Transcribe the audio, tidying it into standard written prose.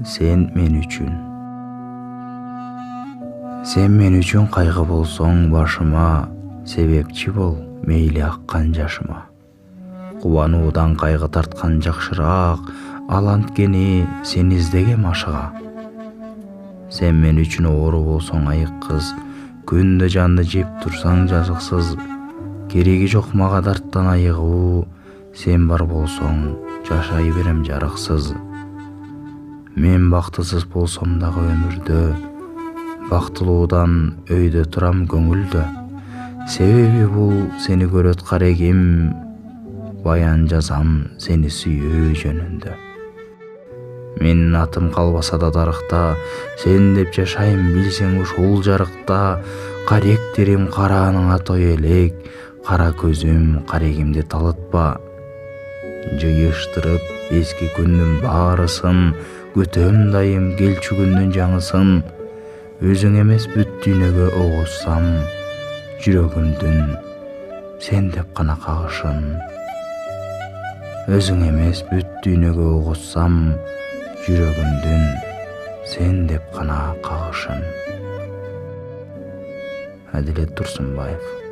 Sen men üçün. Sen men üçün kaygı bolsoň başıma, sebepçi bol meyli akkan yaşıma. Kubanууdan kaygı tartkan jakşıraak, alantkeni sen izdegem aşıga. Sen men üçün oğru bolsoň ayık kız, күндө жанды жеп турсаң жазыксыз. Кереги жок мага дарттан айыгуу, сен бар болсоң жашай берем жарыксыз. Мен бактысыз болсом дагы өмүрдө, бактылуудан өйдө турам көңүлдө. Себеби бул сени көрөт карегим, баян жазам сени сүйүү жөнүндө. Менин атым калбаса да дарыкта, сен деп жашайм билсең ушул жарыкта. Каректерим карааныңа той элек, кара көзүм карегимди талытпа. Жыйыштырып эски күндүн баарысын, күтөм дайым келчү күндүн жаңысын. Өзүң эмес бүт дүйнөгө огузсам, жүрөгүмдүн сен деп гана кагышын. Өзүң эмес бүт дүйнөгө огузсам, жүрөгүмдүн сен деп гана кагышын. Адилет Турсунбаев.